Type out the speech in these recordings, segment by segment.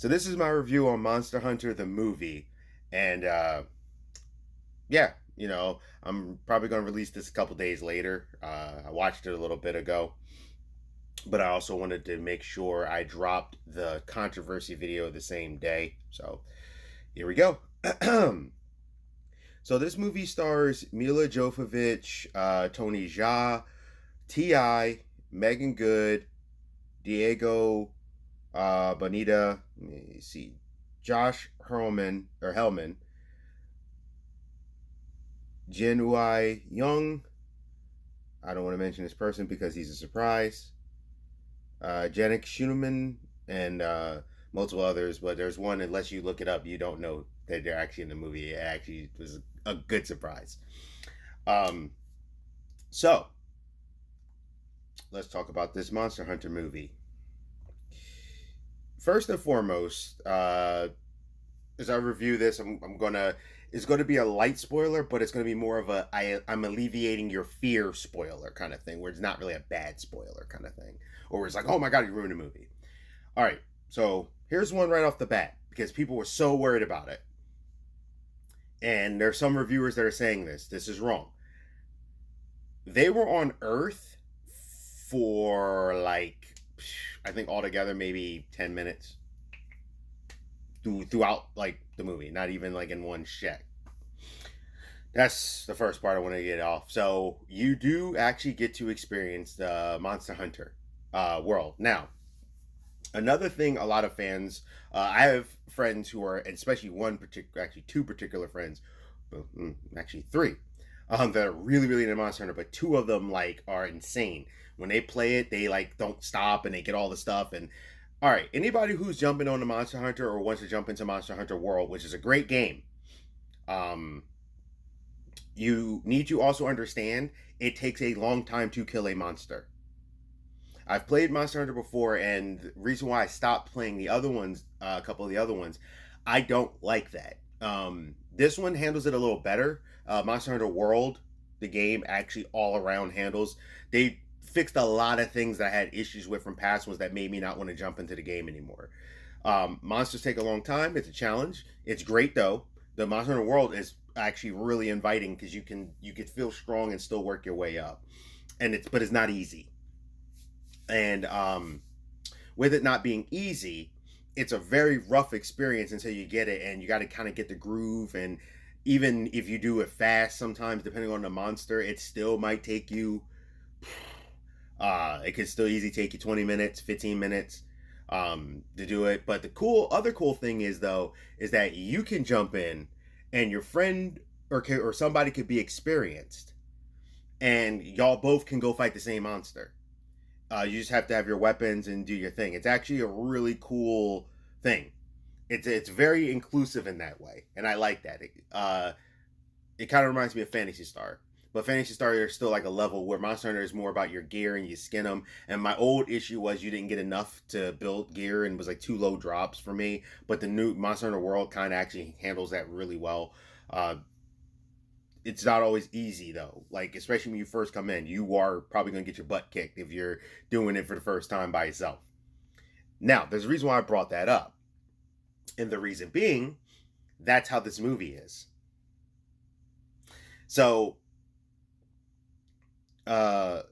So this is my review on Monster Hunter the movie, and yeah, I'm probably gonna release this a couple days later. I watched it a little bit ago, but I also wanted to make sure I dropped the controversy video the same day. So here we go. So this movie stars Mila Jovovich, Tony Jaa, Ti, Megan Good, Diego Bonita. Let me see, Josh Hellman, Jin Ui Young. I don't want to mention this person because he's a surprise. Janik Schuneman and multiple others, but there's one, unless you look it up, you don't know that they're actually in the movie. It actually was a good surprise. Um, so let's talk about this Monster Hunter movie. First and foremost, as I review this, I'm gonna it's going to be a light spoiler, but it's going to be more of I'm alleviating your fear spoiler kind of thing, where it's not really a bad spoiler kind of thing, or it's like, oh my god, you ruined a movie. All right, so here's one right off the bat because people were so worried about it, and there's some reviewers that are saying this is wrong. They were on Earth for like, I think altogether maybe 10 minutes throughout like the movie, not even like in one shot. That's the first part I want to get off. So you do actually get to experience the Monster Hunter world. Now, another thing, a lot of fans, I have friends who are, and especially one particular, actually two particular friends, actually three, that are really, really into Monster Hunter, but two of them like are insane. When they play it, they like don't stop and they get all the stuff. And all right, anybody who's jumping on the Monster Hunter or wants to jump into Monster Hunter World, which is a great game, you need to also understand it takes a long time to kill a monster. I've played Monster Hunter before, and the reason why I stopped playing the other ones, a couple of the other ones, I don't like that. This one handles it a little better. Monster Hunter World, the game, actually all around handles. They fixed a lot of things that I had issues with from past ones that made me not want to jump into the game anymore. Monsters take a long time. It's a challenge. It's great though. The Monster Hunter World is actually really inviting because you can feel strong and still work your way up, and it's not easy. And with it not being easy, it's a very rough experience until you get it, and you got to kind of get the groove. And even if you do it fast, sometimes depending on the monster, it still might take you. It could still easily take you 20 minutes, 15 minutes to do it. But the other cool thing is though, is that you can jump in, and your friend or somebody could be experienced, and y'all both can go fight the same monster. You just have to have your weapons and do your thing. It's actually a really cool thing. It's very inclusive in that way, and I like that. It kind of reminds me of Phantasy Star, but Phantasy Star is still like a level where Monster Hunter is more about your gear and you skin them. And my old issue was you didn't get enough to build gear and it was like too low drops for me. But the new Monster Hunter World kind of actually handles that really well. It's not always easy though. Like especially when you first come in, you are probably gonna get your butt kicked if you're doing it for the first time by yourself. Now, there's a reason why I brought that up, and the reason being, that's how this movie is. So, uh,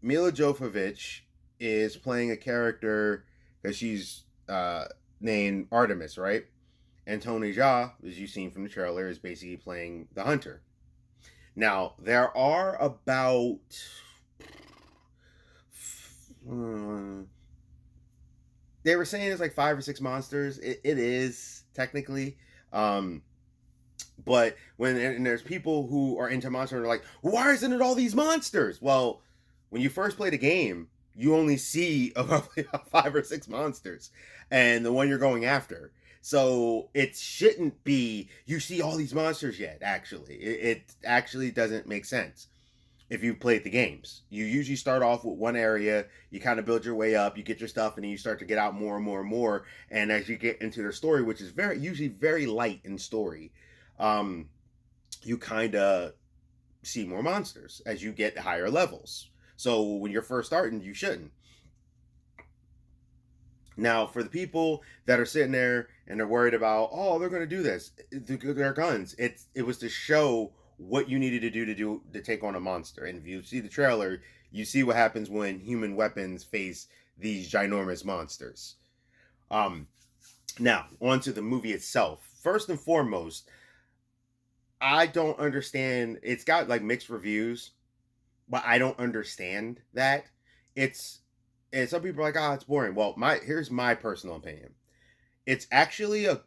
Mila Jovovich is playing a character because she's named Artemis, right? And Tony Jaa, as you've seen from the trailer, is basically playing the hunter. Now, there are about they were saying it's like 5 or 6 monsters. It is technically, but and there's people who are into Monster Hunter like, why isn't it all these monsters? Well, when you first play the game, you only see about 5 or 6 monsters, and the one you're going after. So it shouldn't be you see all these monsters yet. Actually, it actually doesn't make sense if you played the games. You usually start off with one area, you kind of build your way up, you get your stuff, and then you start to get out more and more and more. And as you get into their story, which is usually very light in story, you kind of see more monsters as you get higher levels. So when you're first starting, you shouldn't. Now, for the people that are sitting there and they're worried about, oh, they're going to do this, their guns. It was to show what you needed to do to take on a monster. And if you see the trailer, you see what happens when human weapons face these ginormous monsters. Um, Now, onto the movie itself. First and foremost, I don't understand. It's got like mixed reviews, but I don't understand that. It's and some people are like, "Oh, it's boring." Well, my here's my personal opinion. It's actually a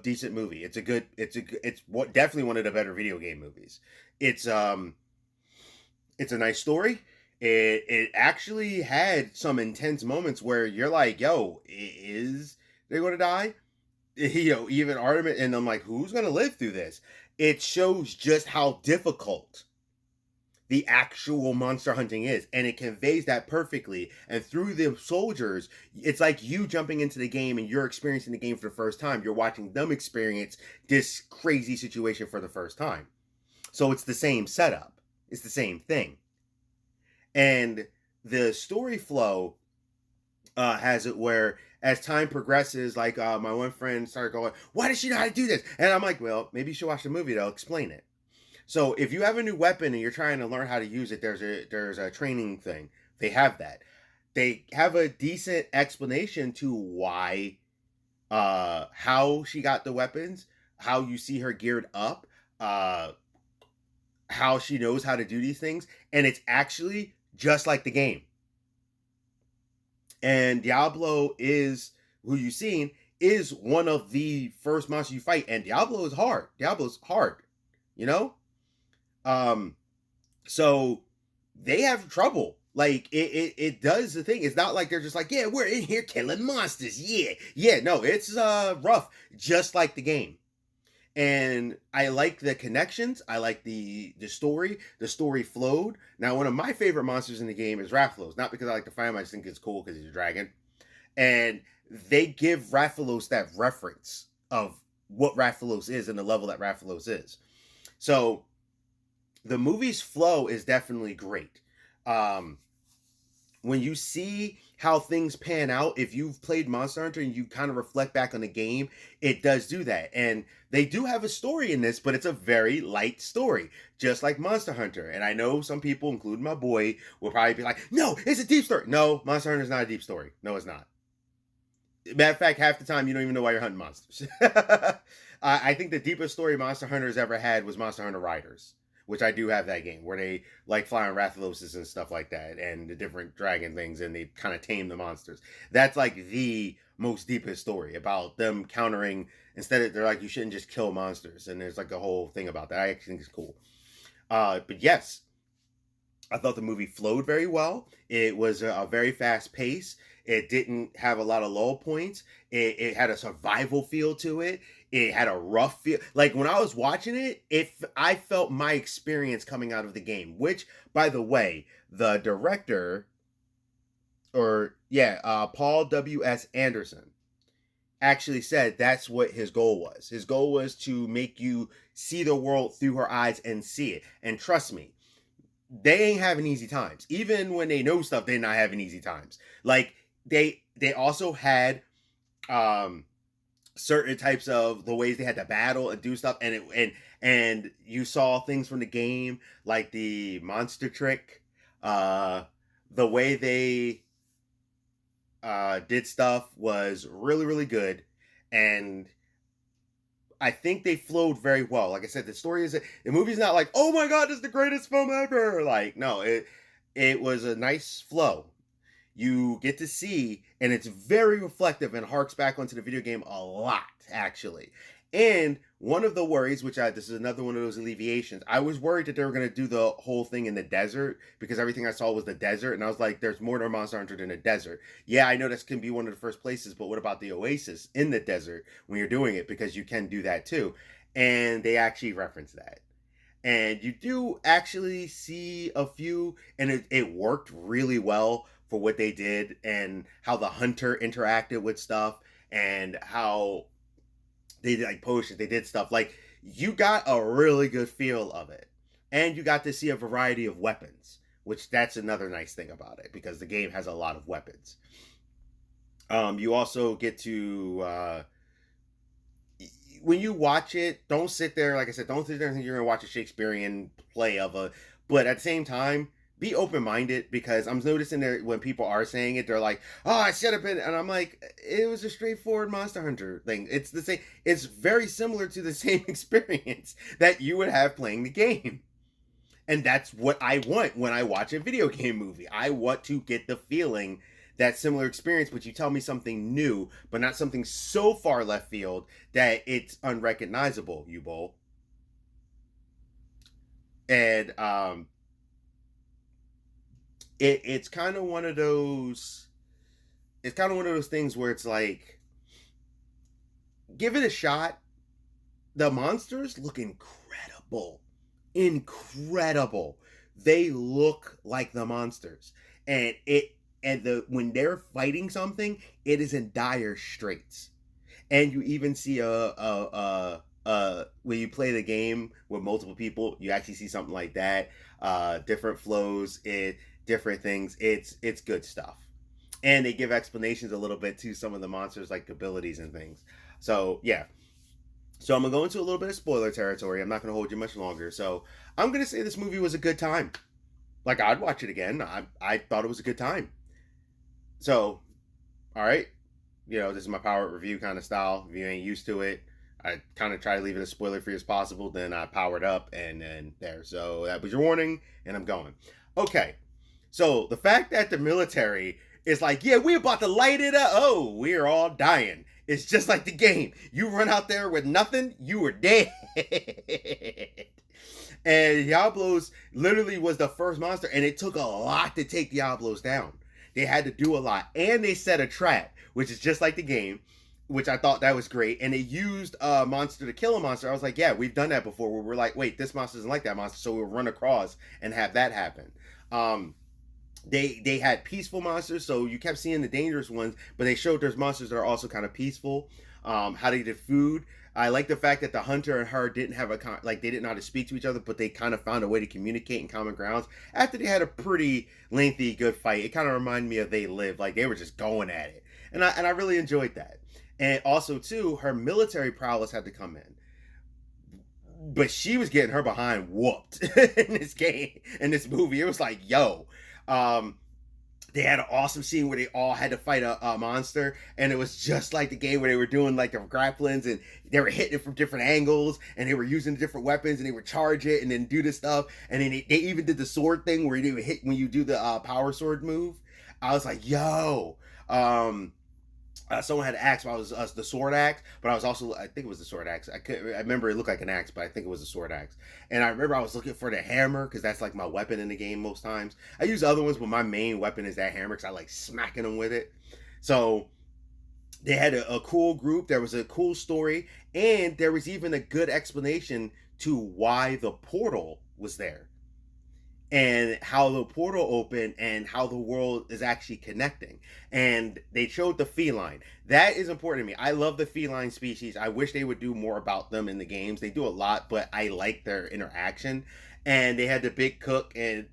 decent movie. It's what definitely one of the better video game movies. It's um it's a nice story. It actually had some intense moments where you're like, "Yo, is they going to die?" Even Artemis, and I'm like, "Who's going to live through this?" It shows just how difficult the actual monster hunting is, and it conveys that perfectly. And through the soldiers, it's like you jumping into the game and you're experiencing the game for the first time. You're watching them experience this crazy situation for the first time. So it's the same setup, it's the same thing. And the story flow has it where as time progresses, like my one friend started going, "Why does she know how to do this?" And I'm like, "Well, maybe you should watch the movie, they'll explain it." So if you have a new weapon and you're trying to learn how to use it, there's a training thing. They have that. They have a decent explanation to why, how she got the weapons, how you see her geared up, uh, how she knows how to do these things, and it's actually just like the game. And Diablo is who you've seen is one of the first monsters you fight, and Diablo is hard. Diablo's hard, you know. Um, So they have trouble. Like it does the thing. It's not like they're just like, yeah, we're in here killing monsters. Yeah. Yeah, no, it's rough, just like the game. And I like the connections. I like the story. The story flowed. Now, one of my favorite monsters in the game is Rathalos. Not because I like to fight him, I just think it's cool because he's a dragon. And they give Rathalos that reference of what Rathalos is and the level that Rathalos is. So the movie's flow is definitely great. Um, when you see how things pan out, if you've played Monster Hunter and you kind of reflect back on the game, it does do that. And they do have a story in this, but it's a very light story, just like Monster Hunter. And I know some people, including my boy, will probably be like, "No, it's a deep story." No, Monster Hunter is not a deep story. No, it's not. Matter of fact, half the time you don't even know why you're hunting monsters. I think the deepest story Monster Hunter's ever had was Monster Hunter Riders, which I do have that game where they like fly on Rathaloses and stuff like that, and the different dragon things, and they kind of tame the monsters. That's like the most deepest story about them countering. Instead of they're like, you shouldn't just kill monsters, and there's like a whole thing about that. I actually think it's cool. But yes, I thought the movie flowed very well. It was a very fast pace. It didn't have a lot of lull points. It had a survival feel to it. It had a rough feel. Like when I was watching it, if I felt my experience coming out of the game. Which, by the way, the director, Paul W.S. Anderson, actually said that's what his goal was. His goal was to make you see the world through her eyes and see it. And trust me, they ain't having easy times. Even when they know stuff, they're not having easy times. Like they also had um certain types of the ways they had to battle and do stuff, and you saw things from the game like the monster trick, the way they did stuff was really really good, and I think they flowed very well. Like I said, the movie's not like, oh my god, this is the greatest film ever. Like, no, it was a nice flow. You get to see, and it's very reflective and harks back onto the video game a lot, actually. And one of the worries, this is another one of those alleviations, I was worried that they were going to do the whole thing in the desert because everything I saw was the desert, and I was like, there's more to Monster Hunter than a desert. Yeah, I know this can be one of the first places, but what about the oasis in the desert when you're doing it? Because you can do that too. And they actually reference that. And you do actually see a few, and it worked really well for what they did and how the hunter interacted with stuff and how they did like potions, they did stuff like you got a really good feel of it, and you got to see a variety of weapons, which that's another nice thing about it because the game has a lot of weapons. You also get to when you watch it, don't sit there, like I said, don't sit there and think you're gonna watch a Shakespearean play of a. But at the same time, be open minded, because I'm noticing there when people are saying it, they're like, "Oh, I should have been," and I'm like, it was a straightforward Monster Hunter thing. It's the same. It's very similar to the same experience that you would have playing the game. And that's what I want when I watch a video game movie. I want to get the feeling, that similar experience, but you tell me something new, but not something so far left field that it's unrecognizable, you bowl. And it's kind of one of those. It's kind of one of those things where it's like, give it a shot. The monsters look incredible, incredible. They look like the monsters, and the when they're fighting something, it is in dire straits. And you even see when you play the game with multiple people, you actually see something like that. Different flows, different things. It's good stuff, and they give explanations a little bit to some of the monsters, like abilities and things. So yeah. So I'm gonna go into a little bit of spoiler territory. I'm not gonna hold you much longer. So I'm gonna say this movie was a good time. Like, I'd watch it again. I thought it was a good time. So, all right, this is my power review kind of style. If you ain't used to it, I kind of try to leave it as spoiler free as possible. Then I powered up, and then there. So that was your warning, and I'm going. Okay, so the fact that the military is like, yeah, we're about to light it up. Oh, we're all dying. It's just like the game. You run out there with nothing, you were dead. And Diablos literally was the first monster, and it took a lot to take Diablos down. They had to do a lot, and they set a trap, which is just like the game, which I thought that was great. And they used a monster to kill a monster. I was like, yeah, we've done that before, where we're like, wait, this monster isn't like that monster, so we'll run across and have that happen. They had peaceful monsters, so you kept seeing the dangerous ones, but they showed there's monsters that are also kind of peaceful. How they did food. I like the fact that the hunter and her didn't have they didn't know how to speak to each other, but they kind of found a way to communicate in common grounds. After they had a pretty lengthy, good fight, it kind of reminded me of They Live. Like, they were just going at it, and I really enjoyed that. And also too, her military prowess had to come in, but she was getting her behind whooped in this game, in this movie. It was like, yo, um, they had an awesome scene where they all had to fight a monster, and it was just like the game where they were doing like the grapplings, and they were hitting it from different angles, and they were using different weapons, and they would charge it and then do this stuff, and then they even did the sword thing where you hit when you do the power sword move. I was like, yo, someone had axe, but I was the sword axe, but I think it was the sword axe. I remember it looked like an axe, but I think it was a sword axe. And I remember I was looking for the hammer, because that's like my weapon in the game most times. I use other ones, but my main weapon is that hammer, because I like smacking them with it. So they had a cool group. There was a cool story, and there was even a good explanation to why the portal was there, and how the portal opened, and how the world is actually connecting. And they showed the feline. That is important to me. I love the feline species. I wish they would do more about them in the games. They do a lot, but I like their interaction. And they had the big cook, and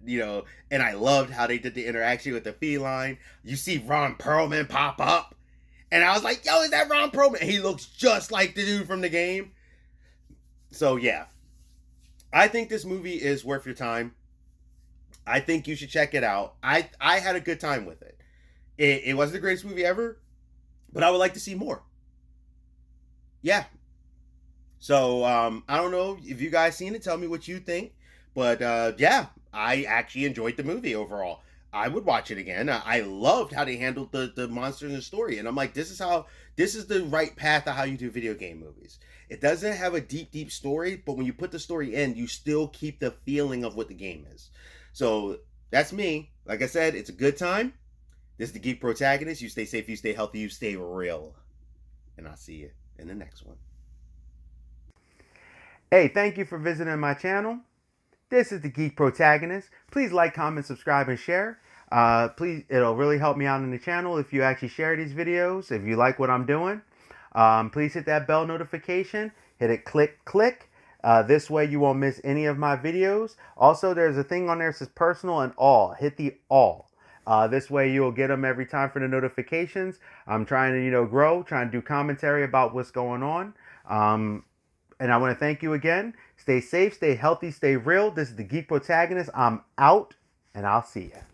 and I loved how they did the interaction with the feline. You see Ron Perlman pop up, and I was like, yo, is that Ron Perlman? And he looks just like the dude from the game. So yeah, I think this movie is worth your time. I think you should check it out. I had a good time with it. It wasn't the greatest movie ever, but I would like to see more. Yeah. So I don't know if you guys seen it. Tell me what you think. But yeah, I actually enjoyed the movie overall. I would watch it again. I loved how they handled the monsters in the story, and I'm like, this is the right path of how you do video game movies. It doesn't have a deep story, but when you put the story in, you still keep the feeling of what the game is. So that's me. Like I said, it's a good time. This is the Geek Protagonist. You stay safe, you stay healthy, you stay real. And I'll see you in the next one. Hey, thank you for visiting my channel. This is the Geek Protagonist. Please like, comment, subscribe, and share. Please, it'll really help me out in the channel if you actually share these videos. If you like what I'm doing, please hit that bell notification. Hit it, click. This way you won't miss any of my videos. Also, there's a thing on there that says personal and all. Hit the all. This way you'll get them every time for the notifications. I'm trying to, grow, trying to do commentary about what's going on. Um, and I want to thank you again. Stay safe, stay healthy, stay real. This is the Geek Protagonist. I'm out, and I'll see you.